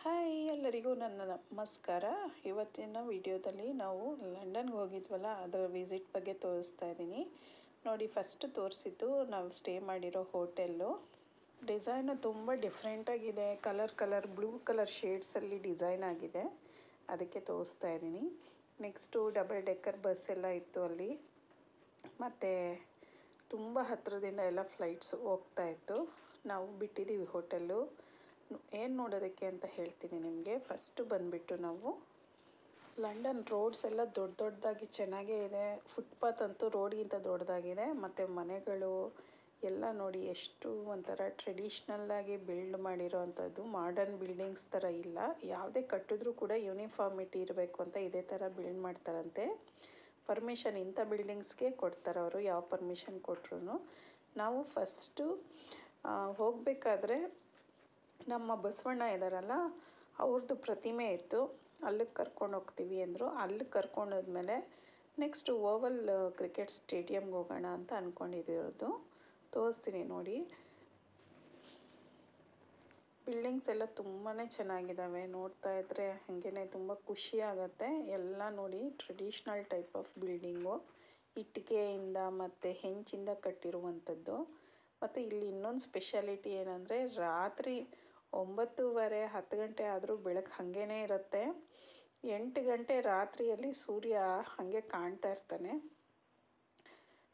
Hi ಎಲ್ಲರಿಗೂ ನನ್ನ ನಮಸ್ಕಾರ. ಇವತ್ತಿನ ವಿಡಿಯೋದಲ್ಲಿ ನಾವು ಲಂಡನ್ಗೆ ಹೋಗಿದ್ವಲ್ಲ ಅದರ ವಿಸಿಟ್ ಬಗ್ಗೆ ತೋರಿಸ್ತಾ ಇದ್ದೀನಿ ನೋಡಿ. ಫಸ್ಟ್ ತೋರಿಸಿದ್ದು ನಾವು ಸ್ಟೇ ಮಾಡಿರೋ ಹೋಟೆಲ್ಲು. ಡಿಸೈನು ತುಂಬ ಡಿಫ್ರೆಂಟಾಗಿದೆ. ಕಲರ್ ಬ್ಲೂ ಕಲರ್ ಶೇಡ್ಸಲ್ಲಿ ಡಿಸೈನ್ ಆಗಿದೆ, ಅದಕ್ಕೆ ತೋರಿಸ್ತಾ ಇದ್ದೀನಿ. ನೆಕ್ಸ್ಟು ಡಬಲ್ ಡೆಕ್ಕರ್ ಬಸ್ ಎಲ್ಲ ಇತ್ತು ಅಲ್ಲಿ, ಮತ್ತು ತುಂಬ ಹತ್ತಿರದಿಂದ ಎಲ್ಲ ಫ್ಲೈಟ್ಸು ಹೋಗ್ತಾಯಿತ್ತು. ನಾವು ಬಿಟ್ಟಿದ್ದೀವಿ ಹೋಟೆಲ್ಲು. ಏನು ನೋಡೋದಕ್ಕೆ ಅಂತ ಹೇಳ್ತೀನಿ ನಿಮಗೆ. ಫಸ್ಟು ಬಂದುಬಿಟ್ಟು ನಾವು ಲಂಡನ್ ರೋಡ್ಸ್ ಎಲ್ಲ ದೊಡ್ಡದಾಗಿ ಚೆನ್ನಾಗೇ ಇದೆ. ಫುಟ್ಪಾತ್ ಅಂತೂ ರೋಡ್ಗಿಂತ ದೊಡ್ಡದಾಗಿದೆ. ಮತ್ತು ಮನೆಗಳು ಎಲ್ಲ ನೋಡಿ ಎಷ್ಟು ಒಂಥರ ಟ್ರೆಡಿಷ್ನಲ್ಲಾಗಿ ಬಿಲ್ಡ್ ಮಾಡಿರೋ ಅಂಥದ್ದು. ಮಾಡರ್ನ್ ಬಿಲ್ಡಿಂಗ್ಸ್ ಥರ ಇಲ್ಲ. ಯಾವುದೇ ಕಟ್ಟಿದ್ರೂ ಕೂಡ ಯೂನಿಫಾರ್ಮಿಟಿ ಇರಬೇಕು ಅಂತ ಇದೇ ಥರ ಬಿಲ್ಡ್ ಮಾಡ್ತಾರಂತೆ. ಪರ್ಮಿಷನ್ ಇಂಥ ಬಿಲ್ಡಿಂಗ್ಸ್ಗೆ ಕೊಡ್ತಾರೆ ಅವರು, ಯಾವ ಪರ್ಮಿಷನ್ ಕೊಟ್ಟರು. ನಾವು ಫಸ್ಟು ಹೋಗಬೇಕಾದ್ರೆ ನಮ್ಮ ಬಸವಣ್ಣ ಇದ್ದಾರಲ್ಲ ಅವ್ರದ್ದು ಪ್ರತಿಮೆ ಇತ್ತು, ಅಲ್ಲಿಗೆ ಕರ್ಕೊಂಡು ಹೋಗ್ತೀವಿ ಅಂದರು. ಅಲ್ಲಿಗೆ ಕರ್ಕೊಂಡು ಹೋದ್ಮೇಲೆ ನೆಕ್ಸ್ಟು ಓವಲ್ ಕ್ರಿಕೆಟ್ ಸ್ಟೇಡಿಯಮ್ಗೆ ಹೋಗೋಣ ಅಂತ ಅಂದ್ಕೊಂಡಿರೋದು. ತೋರಿಸ್ತೀನಿ ನೋಡಿ. ಬಿಲ್ಡಿಂಗ್ಸ್ ಎಲ್ಲ ತುಂಬಾ ಚೆನ್ನಾಗಿದ್ದಾವೆ. ನೋಡ್ತಾ ಇದ್ದರೆ ಹಾಗೇ ತುಂಬ ಖುಷಿ ಆಗುತ್ತೆ. ಎಲ್ಲ ನೋಡಿ ಟ್ರೆಡಿಷ್ನಲ್ ಟೈಪ್ ಆಫ್ ಬಿಲ್ಡಿಂಗು, ಇಟ್ಟಿಗೆಯಿಂದ ಮತ್ತು ಹೆಂಚಿಂದ ಕಟ್ಟಿರುವಂಥದ್ದು. ಮತ್ತು ಇಲ್ಲಿ ಇನ್ನೊಂದು ಸ್ಪೆಷಾಲಿಟಿ ಏನಂದರೆ ರಾತ್ರಿ 9:30 10 ಗಂಟೆ ಆದರೂ ಬೆಳಕು ಹಾಗೇ ಇರುತ್ತೆ. 8 ಗಂಟೆ ರಾತ್ರಿಯಲ್ಲಿ ಸೂರ್ಯ ಹಾಗೆ ಕಾಣ್ತಾ ಇರ್ತಾನೆ.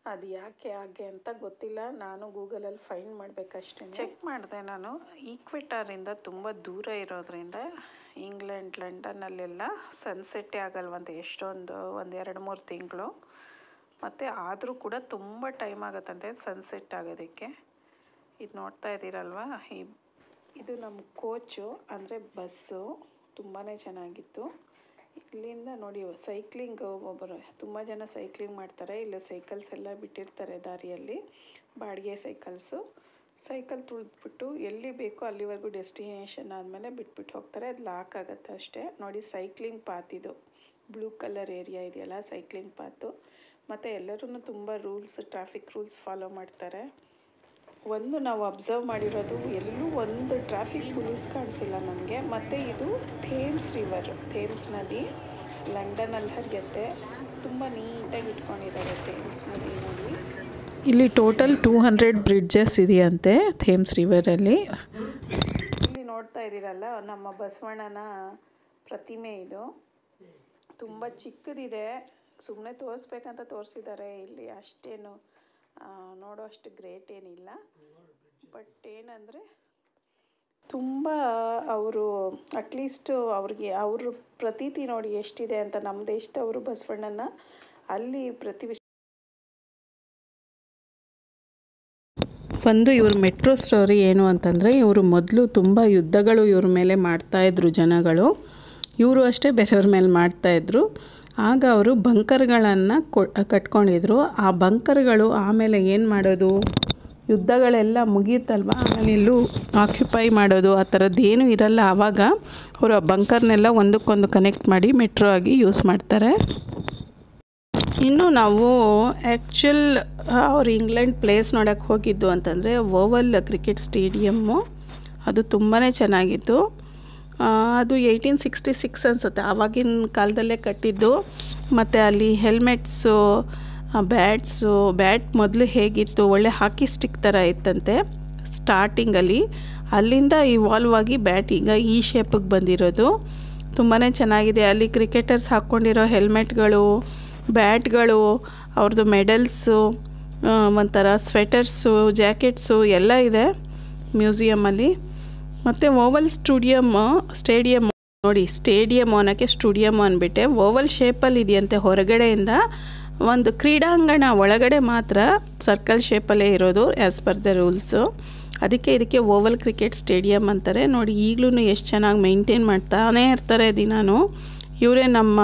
ಅದು ಯಾಕೆ ಹಾಗೆ ಅಂತ ಗೊತ್ತಿಲ್ಲ, ನಾನು ಗೂಗಲಲ್ಲಿ ಫೈಂಡ್ ಮಾಡಬೇಕಷ್ಟೇ. ಚೆಕ್ ಮಾಡಿದೆ ನಾನು. ಈಕ್ವೆಟಾರಿಂದ ತುಂಬ ದೂರ ಇರೋದ್ರಿಂದ ಇಂಗ್ಲೆಂಡ್ ಲಂಡನ್ನಲ್ಲೆಲ್ಲ ಸನ್ಸೆಟ್ಟೇ ಆಗಲ್ವಂತೆ ಎಷ್ಟೊಂದು 1-2-3 ತಿಂಗಳು. ಮತ್ತು ಆದರೂ ಕೂಡ ತುಂಬ ಟೈಮ್ ಆಗುತ್ತಂತೆ ಸನ್ಸೆಟ್ ಆಗೋದಕ್ಕೆ. ಇದು ನೋಡ್ತಾ ಇದ್ದೀರಲ್ವ, ಇದು ನಮ್ಮ ಕೋಚು ಅಂದರೆ ಬಸ್ಸು. ತುಂಬಾ ಚೆನ್ನಾಗಿತ್ತು. ಇಲ್ಲಿಂದ ನೋಡಿ ಸೈಕ್ಲಿಂಗ್, ಒಬ್ಬರು ತುಂಬ ಜನ ಸೈಕ್ಲಿಂಗ್ ಮಾಡ್ತಾರೆ. ಇಲ್ಲಿ ಸೈಕಲ್ಸ್ ಎಲ್ಲ ಬಿಟ್ಟಿರ್ತಾರೆ ದಾರಿಯಲ್ಲಿ, ಬಾಡಿಗೆ ಸೈಕಲ್ಸು. ಸೈಕಲ್ ತುಳಿದ್ಬಿಟ್ಟು ಎಲ್ಲಿ ಬೇಕೋ ಅಲ್ಲಿವರೆಗೂ ಡೆಸ್ಟಿನೇಷನ್ ಆದಮೇಲೆ ಬಿಟ್ಬಿಟ್ಟು ಹೋಗ್ತಾರೆ. ಅದು ಲಾಕ್ ಆಗುತ್ತೆ ಅಷ್ಟೇ. ನೋಡಿ ಸೈಕ್ಲಿಂಗ್ ಪಾತ್, ಇದು ಬ್ಲೂ ಕಲರ್ ಏರಿಯಾ ಇದೆಯಲ್ಲ ಸೈಕ್ಲಿಂಗ್ ಪಾತು. ಮತ್ತು ಎಲ್ಲರೂ ತುಂಬ ಟ್ರಾಫಿಕ್ ರೂಲ್ಸ್ ಫಾಲೋ ಮಾಡ್ತಾರೆ. ಒಂದು ನಾವು ಅಬ್ಸರ್ವ್ ಮಾಡಿರೋದು, ಎಲ್ಲೂ ಒಂದು ಟ್ರಾಫಿಕ್ ಪೊಲೀಸ್ ಕಾಣಿಸಿಲ್ಲ ನನಗೆ. ಮತ್ತು ಇದು ಥೇಮ್ಸ್ ರಿವರ್, ಥೇಮ್ಸ್ ನದಿ ಲಂಡನಲ್ಲಿ ಹರಿಯುತ್ತೆ. ತುಂಬ ನೀಟಾಗಿ ಇಟ್ಕೊಂಡಿದ್ದಾರೆ ಥೇಮ್ಸ್ ನದಿ ನೋಡಿ. ಇಲ್ಲಿ ಟೋಟಲ್ 200 ಬ್ರಿಡ್ಜಸ್ ಇದೆಯಂತೆ ಥೇಮ್ಸ್ ರಿವರಲ್ಲಿ. ಇಲ್ಲಿ ನೋಡ್ತಾ ಇದ್ದೀರಲ್ಲ ನಮ್ಮ ಬಸವಣ್ಣನ ಪ್ರತಿಮೆ. ಇದು ತುಂಬ ಚಿಕ್ಕದಿದೆ, ಸುಮ್ಮನೆ ತೋರಿಸ್ಬೇಕಂತ ತೋರಿಸಿದ್ದಾರೆ. ಇಲ್ಲಿ ಅಷ್ಟೇನು ನೋಡೋ ಅಷ್ಟು ಗ್ರೇಟ್ ಏನಿಲ್ಲ. ಬಟ್ ಏನಂದರೆ ತುಂಬ ಅವರು ಅಟ್ಲೀಸ್ಟ್ ಅವ್ರಿಗೆ ಅವ್ರ ಪ್ರತೀತಿ ನೋಡಿ ಎಷ್ಟಿದೆ ಅಂತ. ನಮ್ಮ ದೇಶದವರು ಬಸವಣ್ಣನ ಅಲ್ಲಿ ಒಂದು ಇವ್ರ ಮೆಟ್ರೋ ಸ್ಟೋರಿ ಏನು ಅಂತಂದರೆ, ಇವರು ಮೊದಲು ತುಂಬ ಯುದ್ಧಗಳು ಇವ್ರ ಮೇಲೆ ಮಾಡ್ತಾಯಿದ್ರು ಜನಗಳು. ಇವರು ಅಷ್ಟೇ ಬೇರೆಯವ್ರ ಮೇಲೆ ಮಾಡ್ತಾಯಿದ್ರು. ಆಗ ಅವರು ಬಂಕರ್ಗಳನ್ನು ಕಟ್ಕೊಂಡಿದ್ರು. ಆ ಬಂಕರ್ಗಳು ಆಮೇಲೆ ಏನು ಮಾಡೋದು, ಯುದ್ಧಗಳೆಲ್ಲ ಮುಗಿಯುತ್ತಲ್ವ, ಆಮೇಲೆ ಎಲ್ಲೂ ಆಕ್ಯುಪೈ ಮಾಡೋದು ಆ ಥರದ್ದೇನೂ ಇರಲ್ಲ. ಆವಾಗ ಅವರು ಆ ಬಂಕರ್ನೆಲ್ಲ ಒಂದಕ್ಕೊಂದು ಕನೆಕ್ಟ್ ಮಾಡಿ ಮೆಟ್ರೋ ಆಗಿ ಯೂಸ್ ಮಾಡ್ತಾರೆ. ಇನ್ನು ನಾವು ಆ್ಯಕ್ಚುಲ್ ಅವ್ರು ಇಂಗ್ಲೆಂಡ್ ಪ್ಲೇಸ್ ನೋಡೋಕ್ಕೆ ಹೋಗಿದ್ದು ಅಂತಂದರೆ ಓವಲ್ ಕ್ರಿಕೆಟ್ ಸ್ಟೇಡಿಯಮ್ಮು. ಅದು ತುಂಬಾ ಚೆನ್ನಾಗಿತ್ತು. ಅದು 1866 ಅನಿಸುತ್ತೆ, ಆವಾಗಿನ ಕಾಲದಲ್ಲೇ ಕಟ್ಟಿದ್ದು. ಮತ್ತು ಅಲ್ಲಿ ಹೆಲ್ಮೆಟ್ಸು, ಬ್ಯಾಟ್ ಮೊದಲು ಹೇಗಿತ್ತು, ಒಳ್ಳೆ ಹಾಕಿ ಸ್ಟಿಕ್ ಥರ ಇತ್ತಂತೆ ಸ್ಟಾರ್ಟಿಂಗಲ್ಲಿ. ಅಲ್ಲಿಂದ ಇವಾಲ್ವ್ ಆಗಿ ಬ್ಯಾಟ್ ಈಗ ಈ ಶೇಪಿಗೆ ಬಂದಿರೋದು. ತುಂಬಾ ಚೆನ್ನಾಗಿದೆ. ಅಲ್ಲಿ ಕ್ರಿಕೆಟರ್ಸ್ ಹಾಕ್ಕೊಂಡಿರೋ ಹೆಲ್ಮೆಟ್ಗಳು, ಬ್ಯಾಟ್ಗಳು, ಅವ್ರದ್ದು ಮೆಡಲ್ಸು, ಒಂಥರ ಸ್ವೆಟರ್ಸು, ಜಾಕೆಟ್ಸು ಎಲ್ಲ ಇದೆ ಮ್ಯೂಸಿಯಮಲ್ಲಿ. ಮತ್ತು ಓವಲ್ ಸ್ಟೇಡಿಯಮ್ ನೋಡಿ, ಸ್ಟೇಡಿಯಮ್ ಅನ್ನೋಕ್ಕೆ ಸ್ಟುಡಿಯಮ್ ಅಂದ್ಬಿಟ್ಟೆ. ಓವಲ್ ಶೇಪಲ್ಲಿ ಇದೆಯಂತೆ ಹೊರಗಡೆಯಿಂದ. ಒಂದು ಕ್ರೀಡಾಂಗಣ ಒಳಗಡೆ ಮಾತ್ರ ಸರ್ಕಲ್ ಶೇಪಲ್ಲೇ ಇರೋದು ಆ್ಯಸ್ ಪರ್ ದ ರೂಲ್ಸು. ಅದಕ್ಕೆ ಇದಕ್ಕೆ ಓವಲ್ ಕ್ರಿಕೆಟ್ ಸ್ಟೇಡಿಯಮ್ ಅಂತಾರೆ. ನೋಡಿ ಈಗಲೂ ಎಷ್ಟು ಚೆನ್ನಾಗಿ ಮೇಂಟೈನ್ ಮಾಡ್ತಾನೇ ಇರ್ತಾರೆ ದಿನಾನು. ಇವರೇ ನಮ್ಮ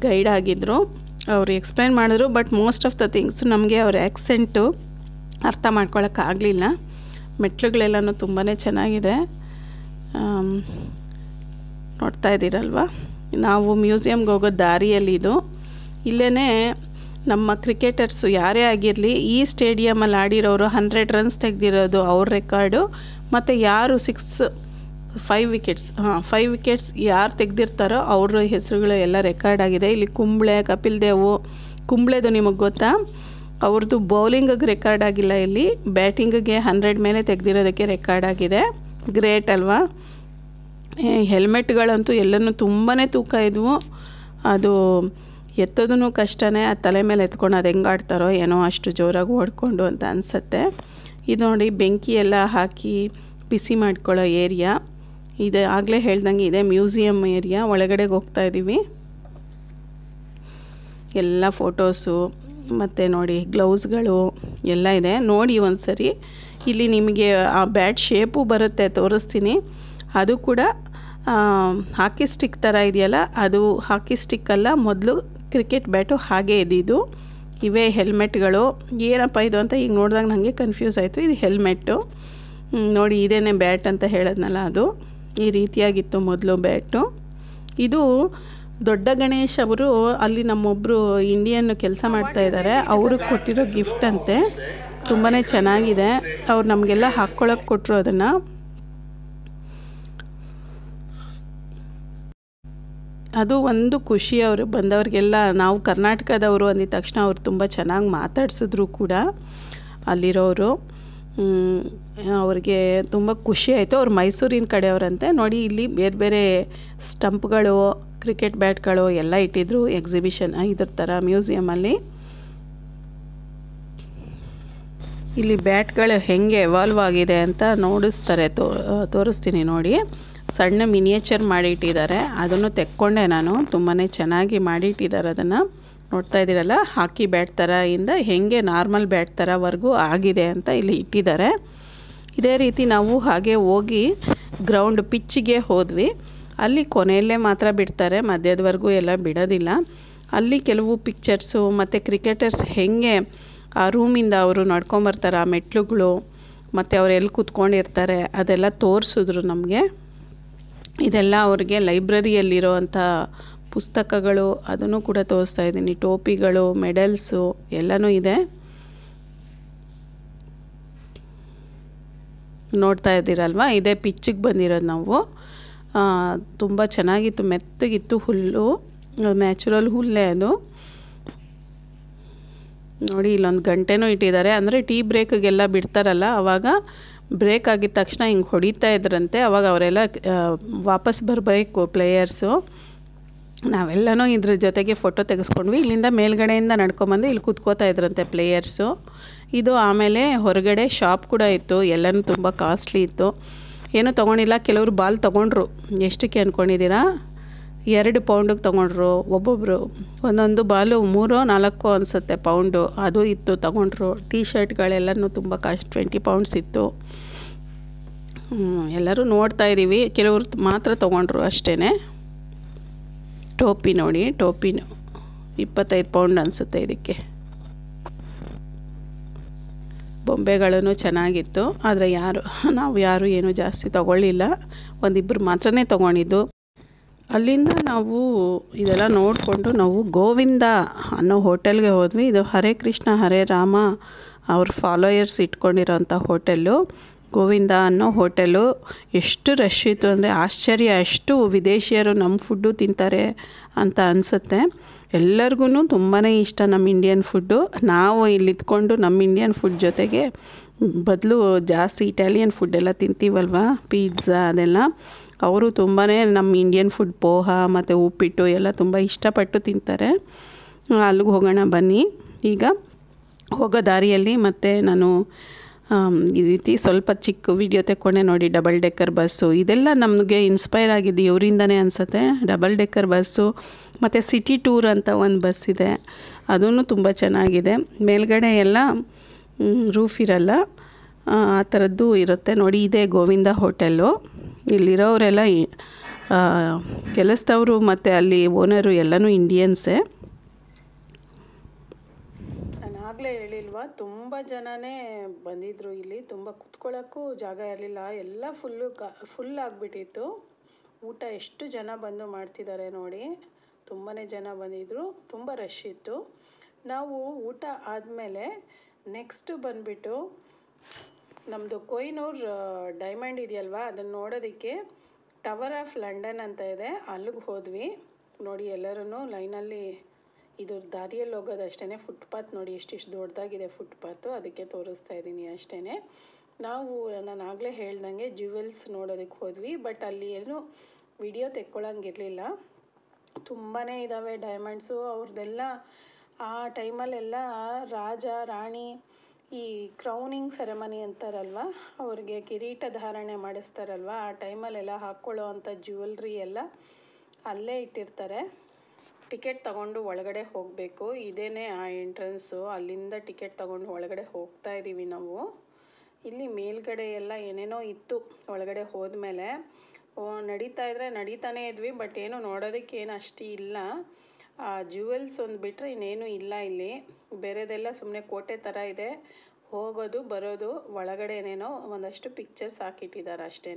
ಗೈಡ್ ಆಗಿದ್ದರು, ಅವರು ಎಕ್ಸ್ಪ್ಲೈನ್ ಮಾಡಿದ್ರು. But most of the things ನಮಗೆ ಅವ್ರ ಆ್ಯಕ್ಸೆಂಟು ಅರ್ಥ ಮಾಡ್ಕೊಳ್ಳೋಕ್ಕಾಗಲಿಲ್ಲ. ಮೆಟ್ಲುಗಳೆಲ್ಲನೂ ತುಂಬಾ ಚೆನ್ನಾಗಿದೆ. ನೋಡ್ತಾ ಇದ್ದೀರಲ್ವ, ನಾವು ಮ್ಯೂಸಿಯಮ್ಗೆ ಹೋಗೋ ದಾರಿಯಲ್ಲಿ ಇದು. ಇಲ್ಲೇ ನಮ್ಮ ಕ್ರಿಕೆಟರ್ಸು ಯಾರೇ ಆಗಿರಲಿ ಈ ಸ್ಟೇಡಿಯಮಲ್ಲಿ ಆಡಿರೋರು 100 ರನ್ಸ್ ತೆಗೆದಿರೋದು ಅವ್ರ ರೆಕಾರ್ಡು. ಮತ್ತು ಯಾರು 5 ವಿಕೆಟ್ಸ್ 5 ವಿಕೆಟ್ಸ್ ಯಾರು ತೆಗೆದಿರ್ತಾರೋ ಅವ್ರ ಹೆಸರುಗಳು ಎಲ್ಲ ರೆಕಾರ್ಡ್ ಆಗಿದೆ. ಇಲ್ಲಿ ಕುಂಬ್ಳೆ, ಕಪಿಲ್ ದೇವ್, ಕುಂಬ್ಳೆದು ನಿಮಗೆ ಗೊತ್ತಾ, ಅವ್ರದ್ದು ಬೌಲಿಂಗಿಗೆ ರೆಕಾರ್ಡ್ ಆಗಿಲ್ಲ, ಇಲ್ಲಿ ಬ್ಯಾಟಿಂಗಿಗೆ 100 ಮೇಲೆ ತೆಗೆದಿರೋದಕ್ಕೆ ರೆಕಾರ್ಡ್ ಆಗಿದೆ. ಗ್ರೇಟ್ ಅಲ್ವಾ. ಹೆಲ್ಮೆಟ್ಗಳಂತೂ ಎಲ್ಲನೂ ತುಂಬಾ ತೂಕ ಇದ್ವು. ಅದು ಎತ್ತೋದೂ ಕಷ್ಟನೇ, ಆ ತಲೆ ಮೇಲೆ ಎತ್ಕೊಂಡು ಅದು ಹೆಂಗೆ ಆಡ್ತಾರೋ ಏನೋ ಅಷ್ಟು ಜೋರಾಗಿ ಓಡಿಕೊಂಡು ಅಂತ ಅನಿಸುತ್ತೆ. ಇದು ನೋಡಿ ಬೆಂಕಿ ಎಲ್ಲ ಹಾಕಿ ಬಿಸಿ ಮಾಡ್ಕೊಳ್ಳೋ ಏರಿಯಾ ಇದೆ. ಆಗಲೇ ಹೇಳ್ದಂಗೆ ಇದೆ ಮ್ಯೂಸಿಯಮ್ ಏರಿಯಾ. ಒಳಗಡೆಗೆ ಹೋಗ್ತಾ ಇದ್ದೀವಿ. ಎಲ್ಲ ಫೋಟೋಸು ಮತ್ತು ನೋಡಿ ಗ್ಲೌಸ್ಗಳು ಎಲ್ಲ ಇದೆ. ನೋಡಿ ಒಂದು ಸರಿ ಇಲ್ಲಿ ನಿಮಗೆ ಆ ಬ್ಯಾಟ್ ಶೇಪು ಬರುತ್ತೆ, ತೋರಿಸ್ತೀನಿ. ಅದು ಕೂಡ ಹಾಕಿ ಸ್ಟಿಕ್ ಥರ ಇದೆಯಲ್ಲ, ಅದು ಹಾಕಿ ಸ್ಟಿಕ್ ಅಲ್ಲ, ಮೊದಲು ಕ್ರಿಕೆಟ್ ಬ್ಯಾಟು ಹಾಗೆ ಇದ್ದಿದ್ದು. ಇವೇ ಹೆಲ್ಮೆಟ್ಗಳು. ಏನಪ್ಪ ಇದು ಅಂತ ಈಗ ನೋಡಿದಾಗ ನನಗೆ ಕನ್ಫ್ಯೂಸ್ ಆಯಿತು. ಇದು ಹೆಲ್ಮೆಟ್ಟು ನೋಡಿ, ಇದೇನೇ ಬ್ಯಾಟ್ ಅಂತ ಹೇಳಿದ್ನಲ್ಲ, ಅದು ಈ ರೀತಿಯಾಗಿತ್ತು ಮೊದಲು ಬ್ಯಾಟು. ಇದು ದೊಡ್ಡ ಗಣೇಶ್ ಅವರು ಅಲ್ಲಿ ನಮ್ಮೊಬ್ಬರು ಇಂಡಿಯನ್ ಕೆಲಸ ಮಾಡ್ತಾಯಿದ್ದಾರೆ, ಅವ್ರಿಗೆ ಕೊಟ್ಟಿರೋ ಗಿಫ್ಟ್ ಅಂತೆ. ತುಂಬಾ ಚೆನ್ನಾಗಿದೆ. ಅವ್ರು ನಮಗೆಲ್ಲ ಹಾಕ್ಕೊಳಕ್ಕೆ ಕೊಟ್ಟರು ಅದನ್ನು. ಅದು ಒಂದು ಖುಷಿ. ಅವರು ಬಂದವ್ರಿಗೆಲ್ಲ, ನಾವು ಕರ್ನಾಟಕದವರು ಅಂದಿದ ತಕ್ಷಣ ಅವ್ರು ತುಂಬ ಚೆನ್ನಾಗಿ ಮಾತಾಡಿಸಿದ್ರು ಕೂಡ ಅಲ್ಲಿರೋರು. ಅವ್ರಿಗೆ ತುಂಬ ಖುಷಿ ಆಯಿತು. ಅವ್ರು ಮೈಸೂರಿನ ಕಡೆಯವರಂತೆ. ನೋಡಿ ಇಲ್ಲಿ ಬೇರೆ ಬೇರೆ ಸ್ಟಂಪ್ಗಳು, ಕ್ರಿಕೆಟ್ ಬ್ಯಾಟ್ಗಳು ಎಲ್ಲ ಇಟ್ಟಿದ್ರು ಎಕ್ಸಿಬಿಷನ್ ಇದ್ರ ಥರ ಮ್ಯೂಸಿಯಮಲ್ಲಿ. ಇಲ್ಲಿ ಬ್ಯಾಟ್ಗಳು ಹೆಂಗೆ ಎವಾಲ್ವ್ ಆಗಿದೆ ಅಂತ ನೋಡಿಸ್ತಾರೆ, ತೋರಿಸ್ತೀನಿ ನೋಡಿ. ಸಣ್ಣ ಮಿನಿಯೇಚರ್ ಮಾಡಿ ಇಟ್ಟಿದ್ದಾರೆ, ಅದನ್ನು ತೆಕ್ಕೊಂಡೆ ನಾನು. ತುಂಬಾ ಚೆನ್ನಾಗಿ ಮಾಡಿ ಇಟ್ಟಿದ್ದಾರೆ ಅದನ್ನು. ನೋಡ್ತಾ ಇದ್ದೀರಲ್ಲ, ಹಾಕಿ ಬ್ಯಾಟ್ ಥರ ಇಂದ ಹೆಂಗೆ ನಾರ್ಮಲ್ ಬ್ಯಾಟ್ ಥರವರೆಗೂ ಆಗಿದೆ ಅಂತ ಇಲ್ಲಿ ಇಟ್ಟಿದ್ದಾರೆ. ಇದೇ ರೀತಿ ನಾವು ಹಾಗೆ ಹೋಗಿ ಗ್ರೌಂಡ್ ಪಿಚ್ಚಿಗೆ ಹೋದ್ವಿ. ಅಲ್ಲಿ ಕೊನೆಯಲ್ಲೇ ಮಾತ್ರ ಬಿಡ್ತಾರೆ, ಮಧ್ಯದವರೆಗೂ ಎಲ್ಲ ಬಿಡೋದಿಲ್ಲ. ಅಲ್ಲಿ ಕೆಲವು ಪಿಕ್ಚರ್ಸು ಮತ್ತು ಕ್ರಿಕೆಟರ್ಸ್ ಹೆಂಗೆ ಆ ರೂಮಿಂದ ಅವರು ನಡ್ಕೊಂಬರ್ತಾರೆ, ಆ ಮೆಟ್ಲುಗಳು, ಮತ್ತು ಅವ್ರು ಎಲ್ಲಿ ಕೂತ್ಕೊಂಡಿರ್ತಾರೆ ಅದೆಲ್ಲ ತೋರಿಸಿದ್ರು ನಮಗೆ. ಇದೆಲ್ಲ ಅವ್ರಿಗೆ ಲೈಬ್ರರಿಯಲ್ಲಿರೋವಂಥ ಪುಸ್ತಕಗಳು, ಅದನ್ನು ಕೂಡ ತೋರಿಸ್ತಾ ಇದ್ದೀನಿ. ಟೋಪಿಗಳು, ಮೆಡಲ್ಸು ಎಲ್ಲನೂ ಇದೆ. ನೋಡ್ತಾ ಇದ್ದೀರಲ್ವ, ಇದೇ ಪಿಚ್ಚಿಗೆ ಬಂದಿರೋದು ನಾವು. ತುಂಬ ಚೆನ್ನಾಗಿತ್ತು, ಮೆತ್ತಗಿತ್ತು ಹುಲ್ಲು, ನ್ಯಾಚುರಲ್ ಹುಲ್ಲೇ ಅದು. ನೋಡಿ ಇಲ್ಲೊಂದು ಗಂಟೆನೂ ಇಟ್ಟಿದ್ದಾರೆ. ಅಂದರೆ ಟೀ ಬ್ರೇಕ್ಗೆಲ್ಲ ಬಿಡ್ತಾರಲ್ಲ, ಆವಾಗ ಬ್ರೇಕ್ ಆಗಿದ ತಕ್ಷಣ ಹಿಂಗೆ ಹೊಡಿತಾ ಇದ್ರಂತೆ. ಅವಾಗ ಅವರೆಲ್ಲ ವಾಪಸ್ ಬರಬೇಕು ಪ್ಲೇಯರ್ಸು. ನಾವೆಲ್ಲನೂ ಇದ್ರ ಜೊತೆಗೆ ಫೋಟೋ ತೆಗೆಸ್ಕೊಂಡ್ವಿ. ಇಲ್ಲಿಂದ ಮೇಲ್ಗಡೆಯಿಂದ ನಡ್ಕೊಂಬಂದು ಇಲ್ಲಿ ಕೂತ್ಕೋತಾ ಇದ್ರಂತೆ ಪ್ಲೇಯರ್ಸು. ಇದು ಆಮೇಲೆ ಹೊರಗಡೆ ಶಾಪ್ ಕೂಡ ಇತ್ತು. ಎಲ್ಲನೂ ತುಂಬ ಕಾಸ್ಟ್ಲಿ ಇತ್ತು. ಏನೂ ತೊಗೊಂಡಿಲ್ಲ. ಕೆಲವರು ಬಾಲ್ ತೊಗೊಂಡ್ರು. ಎಷ್ಟಕ್ಕೆ ಅಂದ್ಕೊಂಡಿದ್ದೀರಾ? 2 ಪೌಂಡಿಗೆ ತೊಗೊಂಡ್ರು ಒಬ್ಬೊಬ್ಬರು. ಒಂದೊಂದು ಬಾಲು 3-4 ಅನಿಸುತ್ತೆ ಪೌಂಡು. ಅದು ಇತ್ತು, ತೊಗೊಂಡ್ರು. ಟೀ ಶರ್ಟ್ಗಳೆಲ್ಲನೂ ತುಂಬ ಕಾಸ್ಟ್ 20 ಪೌಂಡ್ಸ್ ಇತ್ತು. ಎಲ್ಲರೂ ನೋಡ್ತಾ ಇದ್ದೀವಿ. ಕೆಲವರು ಮಾತ್ರ ತೊಗೊಂಡ್ರು ಅಷ್ಟೇ. ಟೋಪಿ ನೋಡಿ, ಟೋಪಿನು 25 ಪೌಂಡ್ ಅನಿಸುತ್ತೆ ಇದಕ್ಕೆ. ಬೊಂಬೆಗಳೂ ಚೆನ್ನಾಗಿತ್ತು. ಆದರೆ ನಾವು ಯಾರು ಏನೂ ಜಾಸ್ತಿ ತೊಗೊಳ್ಳಿಲ್ಲ. ಒಂದಿಬ್ಬರು ಮಾತ್ರನೇ ತೊಗೊಂಡಿದ್ದು. ಅಲ್ಲಿಂದ ನಾವು ಇದೆಲ್ಲ ನೋಡಿಕೊಂಡು ನಾವು ಗೋವಿಂದ ಅನ್ನೋ ಹೋಟೆಲ್ಗೆ ಹೋದ್ವಿ. ಇದು ಹರೇ ಕೃಷ್ಣ ಹರೇ ರಾಮ ಅವ್ರ ಫಾಲೋಯರ್ಸ್ ಇಟ್ಕೊಂಡಿರೋಂಥ ಹೋಟೆಲ್ಲು. ಗೋವಿಂದ ಅನ್ನೋ ಹೋಟೆಲು. ಎಷ್ಟು ರಶ್ ಇತ್ತು ಅಂದರೆ ಆಶ್ಚರ್ಯ. ಅಷ್ಟು ವಿದೇಶಿಯರು ನಮ್ಮ ಫುಡ್ಡು ತಿಂತಾರೆ ಅಂತ ಅನಿಸುತ್ತೆ. ಎಲ್ಲರಿಗೂ ತುಂಬಾ ಇಷ್ಟ ನಮ್ಮ ಇಂಡಿಯನ್ ಫುಡ್ಡು. ನಾವು ಇಲ್ಲಿ ಇದ್ಕೊಂಡು ನಮ್ಮ ಇಂಡಿಯನ್ ಫುಡ್ ಜೊತೆಗೆ ಬದಲು ಜಾಸ್ತಿ ಇಟಾಲಿಯನ್ ಫುಡ್ಡೆಲ್ಲ ತಿಂತೀವಲ್ವ, ಪಿಜ್ಜಾ ಅದೆಲ್ಲ. ಅವರು ತುಂಬಾ ನಮ್ಮ ಇಂಡಿಯನ್ ಫುಡ್, ಪೋಹ ಮತ್ತು ಉಪ್ಪಿಟ್ಟು ಎಲ್ಲ ತುಂಬ ಇಷ್ಟಪಟ್ಟು ತಿಂತಾರೆ. ಅಲ್ಲಿಗೆ ಹೋಗೋಣ ಬನ್ನಿ. ಈಗ ಹೋಗೋ ದಾರಿಯಲ್ಲಿ ಮತ್ತು ನಾನು ಈ ರೀತಿ ಸ್ವಲ್ಪ ಚಿಕ್ಕ ವಿಡಿಯೋ ತೆಕ್ಕೊಂಡೆ ನೋಡಿ. ಡಬಲ್ ಡೆಕ್ಕರ್ ಬಸ್ಸು ಇದೆಲ್ಲ ನಮಗೆ ಇನ್ಸ್ಪೈರ್ ಆಗಿದ್ದು ಇವರಿಂದನೇ ಅನಿಸುತ್ತೆ. ಡಬಲ್ ಡೆಕ್ಕರ್ ಬಸ್ಸು ಮತ್ತು ಸಿಟಿ ಟೂರ್ ಅಂತ ಒಂದು ಬಸ್ ಇದೆ, ಅದೂ ತುಂಬ ಚೆನ್ನಾಗಿದೆ. ಮೇಲ್ಗಡೆ ಎಲ್ಲ ರೂಫ್ ಇರಲ್ಲ, ಆ ಥರದ್ದು ಇರುತ್ತೆ ನೋಡಿ. ಇದೇ ಗೋವಿಂದ ಹೋಟೆಲ್ಲು. ಇಲ್ಲಿರೋರೆಲ್ಲ ಕೆಲಸದವರು ಮತ್ತು ಅಲ್ಲಿ ಓನರು ಎಲ್ಲನೂ ಇಂಡಿಯನ್ಸೇ. ನಾನು ಆಗಲೇ ಹೇಳಿಲ್ವಾ, ತುಂಬ ಜನನೇ ಬಂದಿದ್ದರು ಇಲ್ಲಿ. ತುಂಬ ಕುತ್ಕೊಳ್ಳೋಕ್ಕೂ ಜಾಗ ಇರಲಿಲ್ಲ, ಎಲ್ಲ ಫುಲ್ ಆಗಿಬಿಟ್ಟಿತ್ತು. ಊಟ ಎಷ್ಟು ಜನ ಬಂದು ಮಾಡ್ತಿದ್ದಾರೆ ನೋಡಿ. ತುಂಬಾ ಜನ ಬಂದಿದ್ದರು, ತುಂಬ ರಶ್ ಇತ್ತು. ನಾವು ಊಟ ಆದಮೇಲೆ ನೆಕ್ಸ್ಟ್ ಬಂದುಬಿಟ್ಟು ನಮ್ಮದು ಕೊಹಿನೂರ್ ಡೈಮಂಡ್ ಇದೆಯಲ್ವ, ಅದನ್ನು ನೋಡೋದಕ್ಕೆ ಟವರ್ ಆಫ್ ಲಂಡನ್ ಅಂತ ಇದೆ, ಅಲ್ಲಿಗೆ ಹೋದ್ವಿ. ನೋಡಿ ಎಲ್ಲರೂ ಲೈನಲ್ಲಿ ಇದು ದಾರಿಯಲ್ಲಿ ಹೋಗೋದು ಅಷ್ಟೇ. ಫುಟ್ಪಾತ್ ನೋಡಿ ಎಷ್ಟಿಷ್ಟು ದೊಡ್ಡದಾಗಿದೆ ಫುಟ್ಪಾತು, ಅದಕ್ಕೆ ತೋರಿಸ್ತಾ ಇದ್ದೀನಿ ಅಷ್ಟೇ. ನಾನು ಆಗಲೇ ಹೇಳ್ದಂಗೆ ಜ್ಯುವೆಲ್ಸ್ ನೋಡೋದಕ್ಕೆ ಹೋದ್ವಿ, ಬಟ್ ಅಲ್ಲಿ ಏನು ವಿಡಿಯೋ ತೆಕ್ಕೊಳ್ಳೋಂಗಿರಲಿಲ್ಲ. ತುಂಬಾ ಇದ್ದಾವೆ ಡೈಮಂಡ್ಸು. ಅವ್ರದ್ದೆಲ್ಲ ಆ ಟೈಮಲ್ಲೆಲ್ಲ ರಾಜ ರಾಣಿ ಈ ಕ್ರೌನಿಂಗ್ ಸೆರೆಮನಿ ಅಂತಾರಲ್ವ, ಅವ್ರಿಗೆ ಕಿರೀಟ ಧಾರಣೆ ಮಾಡಿಸ್ತಾರಲ್ವ, ಆ ಟೈಮಲ್ಲೆಲ್ಲ ಹಾಕ್ಕೊಳ್ಳೋ ಅಂಥ ಜ್ಯುವೆಲ್ರಿ ಎಲ್ಲ ಅಲ್ಲೇ ಇಟ್ಟಿರ್ತಾರೆ. ಟಿಕೆಟ್ ತಗೊಂಡು ಒಳಗಡೆ ಹೋಗಬೇಕು. ಇದೇನೇ ಆ ಎಂಟ್ರೆನ್ಸು. ಅಲ್ಲಿಂದ ಟಿಕೆಟ್ ತಗೊಂಡು ಒಳಗಡೆ ಹೋಗ್ತಾ ಇದ್ದೀವಿ ನಾವು. ಇಲ್ಲಿ ಮೇಲ್ಗಡೆ ಎಲ್ಲ ಏನೇನೋ ಇತ್ತು ಒಳಗಡೆ ಹೋದ್ಮೇಲೆ. ನಡೀತಾನೇ ಇದ್ವಿ, ಬಟ್ ಏನು ನೋಡೋದಕ್ಕೆ ಏನು ಅಷ್ಟು ಇಲ್ಲ. ಜ್ಯುವೆಲ್ಸ್ ಒಂದು ಬಿಟ್ಟರೆ ಇನ್ನೇನು ಇಲ್ಲ ಇಲ್ಲಿ. ಬೇರೆದೆಲ್ಲ ಸುಮ್ಮನೆ ಕೋಟೆ ಥರ ಇದೆ, ಹೋಗೋದು ಬರೋದು. ಒಳಗಡೆ ಏನೇನೋ ಒಂದಷ್ಟು ಪಿಕ್ಚರ್ಸ್ ಹಾಕಿಟ್ಟಿದ್ದಾರೆ ಅಷ್ಟೇ.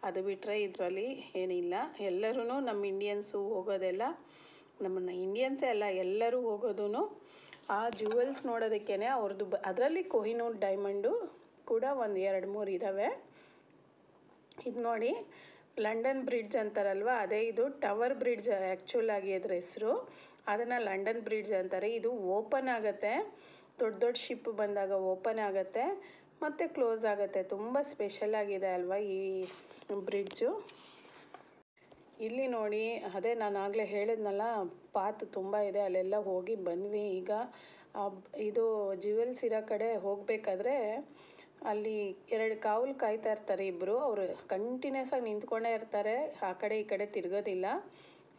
ಅದು ಬಿಟ್ಟರೆ ಇದರಲ್ಲಿ ಏನಿಲ್ಲ. ಎಲ್ಲರೂ ನಮ್ಮ ಇಂಡಿಯನ್ಸು ಹೋಗೋದೆಲ್ಲ, ನಮ್ಮನ್ನ ಇಂಡಿಯನ್ಸೇ ಅಲ್ಲ ಎಲ್ಲರೂ ಹೋಗೋದು ಆ ಜ್ಯುವೆಲ್ಸ್ ನೋಡೋದಕ್ಕೇ. ಅವ್ರದ್ದು ಅದರಲ್ಲಿ ಕೊಹಿನೂರ್ ಡೈಮಂಡು ಕೂಡ ಒಂದು 2-3 ಇದ್ದಾವೆ. ಇದು ನೋಡಿ ಲಂಡನ್ ಬ್ರಿಡ್ಜ್ ಅಂತಾರಲ್ವ, ಅದೇ ಇದು ಟವರ್ ಬ್ರಿಡ್ಜ್ ಆ್ಯಕ್ಚುಲಾಗಿ ಅದ್ರ ಹೆಸರು. ಅದನ್ನು ಲಂಡನ್ ಬ್ರಿಡ್ಜ್ ಅಂತಾರೆ. ಇದು ಓಪನ್ ಆಗುತ್ತೆ, ದೊಡ್ಡ ಶಿಪ್ ಬಂದಾಗ ಓಪನ್ ಆಗುತ್ತೆ ಮತ್ತು ಕ್ಲೋಸ್ ಆಗುತ್ತೆ. ತುಂಬ ಸ್ಪೆಷಲ್ ಆಗಿದೆ ಅಲ್ವಾ ಈ ಬ್ರಿಡ್ಜು. ಇಲ್ಲಿ ನೋಡಿ, ಅದೇ ನಾನು ಆಗಲೇ ಹೇಳಿದ್ನಲ್ಲ, ಪಾತ್ ತುಂಬ ಇದೆ, ಅಲ್ಲೆಲ್ಲ ಹೋಗಿ ಬಂದ್ವಿ. ಈಗ ಇದು ಜ್ಯುವೆಲ್ಸ್ ಇರೋ ಕಡೆ ಹೋಗಬೇಕಾದ್ರೆ ಅಲ್ಲಿ 2 ಕಾವಲು ಕಾಯ್ತಾ ಇರ್ತಾರೆ ಇಬ್ಬರು. ಅವರು ಕಂಟಿನ್ಯೂಸ್ ಆಗಿ ನಿಂತ್ಕೊಂಡೇ ಇರ್ತಾರೆ, ಆ ಕಡೆ ಈ ಕಡೆ ತಿರುಗೋದಿಲ್ಲ.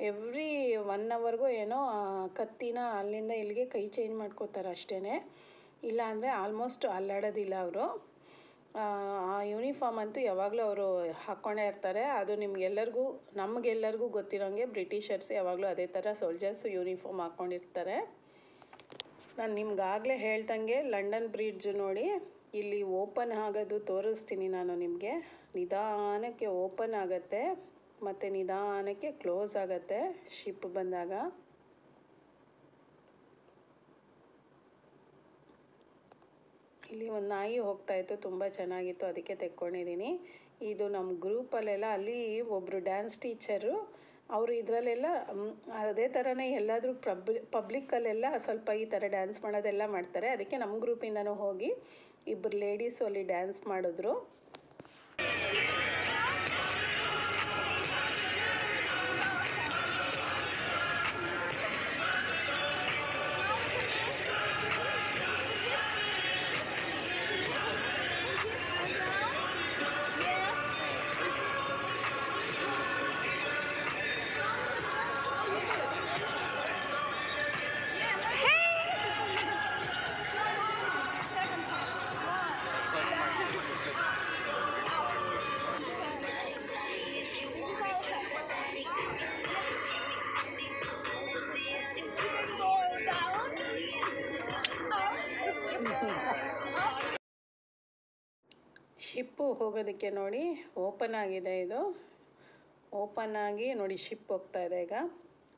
ಎವ್ರಿ 1 ಅವರ್ಗೂ ಏನೋ ಕತ್ತಿನ ಅಲ್ಲಿಂದ ಇಲ್ಲಿಗೆ ಕೈ ಚೇಂಜ್ ಮಾಡ್ಕೋತಾರೆ ಅಷ್ಟೇ. ಇಲ್ಲ ಅಂದರೆ ಆಲ್ಮೋಸ್ಟ್ ಅಲ್ಲಾಡೋದಿಲ್ಲ ಅವರು. ಆ ಯೂನಿಫಾರ್ಮ್ ಅಂತೂ ಯಾವಾಗಲೂ ಅವರು ಹಾಕ್ಕೊಂಡೇ ಇರ್ತಾರೆ. ಅದು ನಮಗೆಲ್ಲರಿಗೂ ಗೊತ್ತಿರೋಂಗೆ ಬ್ರಿಟಿಷರ್ಸ್ ಯಾವಾಗಲೂ ಅದೇ ಥರ ಸೋಲ್ಜರ್ಸ್ ಯೂನಿಫಾರ್ಮ್ ಹಾಕ್ಕೊಂಡಿರ್ತಾರೆ. ನಾನು ನಿಮ್ಗಾಗಲೇ ಹೇಳ್ದಂಗೆ ಲಂಡನ್ ಬ್ರಿಡ್ಜ್ ನೋಡಿ, ಇಲ್ಲಿ ಓಪನ್ ಆಗೋದು ತೋರಿಸ್ತೀನಿ ನಾನು ನಿಮಗೆ. ನಿಧಾನಕ್ಕೆ ಓಪನ್ ಆಗುತ್ತೆ ಮತ್ತು ನಿಧಾನಕ್ಕೆ ಕ್ಲೋಸ್ ಆಗುತ್ತೆ ಶಿಪ್ ಬಂದಾಗ. ಇಲ್ಲಿ ಒಂದು ನಾಯಿ ಹೋಗ್ತಾಯಿತ್ತು, ತುಂಬ ಚೆನ್ನಾಗಿತ್ತು, ಅದಕ್ಕೆ ತೆಕ್ಕೊಂಡಿದ್ದೀನಿ. ಇದು ನಮ್ಮ ಗ್ರೂಪಲ್ಲೆಲ್ಲ ಅಲ್ಲಿ ಒಬ್ಬರು ಡ್ಯಾನ್ಸ್ ಟೀಚರು, ಅವರು ಇದರಲ್ಲೆಲ್ಲ ಅದೇ ಥರನೇ ಎಲ್ಲಾದರೂ ಪಬ್ಲಿಕ್ಕಲ್ಲೆಲ್ಲ ಸ್ವಲ್ಪ ಈ ಥರ ಡ್ಯಾನ್ಸ್ ಮಾಡೋದೆಲ್ಲ ಮಾಡ್ತಾರೆ. ಅದಕ್ಕೆ ನಮ್ಮ ಗ್ರೂಪಿಂದನೂ ಹೋಗಿ 2 ಲೇಡೀಸು ಅಲ್ಲಿ ಡ್ಯಾನ್ಸ್ ಮಾಡಿದ್ರು. ಶಿಪ್ಪು ಹೋಗೋದಕ್ಕೆ ನೋಡಿ ಓಪನ್ ಆಗಿದೆ. ಇದು ಓಪನ್ ಆಗಿ ನೋಡಿ ಶಿಪ್ ಹೋಗ್ತಾ ಇದೆ. ಈಗ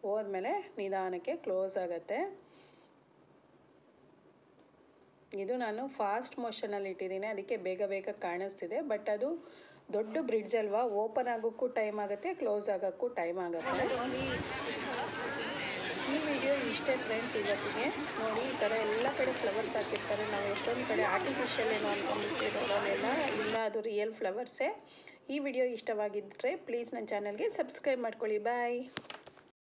ಹೋದ್ಮೇಲೆ ನಿಧಾನಕ್ಕೆ ಕ್ಲೋಸ್ ಆಗುತ್ತೆ. ಇದು ನಾನು ಫಾಸ್ಟ್ ಮೋಷನಲ್ಲಿ ಇಟ್ಟಿದ್ದೀನಿ, ಅದಕ್ಕೆ ಬೇಗ ಬೇಗ ಕಾಣಿಸ್ತಿದೆ. ಬಟ್ ಅದು ದೊಡ್ಡ ಬ್ರಿಡ್ಜ್ ಅಲ್ವಾ, ಓಪನ್ ಆಗೋಕ್ಕೂ ಟೈಮ್ ಆಗುತ್ತೆ, ಕ್ಲೋಸ್ ಆಗೋಕ್ಕೂ ಟೈಮ್ ಆಗುತ್ತೆ. ಈ ವಿಡಿಯೋ ಇಷ್ಟೇ ಫ್ರೆಂಡ್ಸ್ ಇವತ್ತಿಗೆ. ನೋಡಿ ಈ ಥರ ಎಲ್ಲ ಕಡೆ ಫ್ಲವರ್ಸ್ ಹಾಕಿರ್ತಾರೆ. ನಾವು ಎಷ್ಟೊಂದು ಕಡೆ ಆರ್ಟಿಫಿಷಿಯಲ್ ಏನೋ ಅಂದ್ಕೊಂಡಿರ್ತೀರೋಲ್ಲ, ಇಲ್ಲ ಅದು ರಿಯಲ್ ಫ್ಲವರ್ಸೇ. ಈ ವಿಡಿಯೋ ಇಷ್ಟವಾಗಿದ್ದರೆ ಪ್ಲೀಸ್ ನನ್ನ ಚಾನಲ್ಗೆ ಸಬ್ಸ್ಕ್ರೈಬ್ ಮಾಡ್ಕೊಳ್ಳಿ. ಬಾಯ್.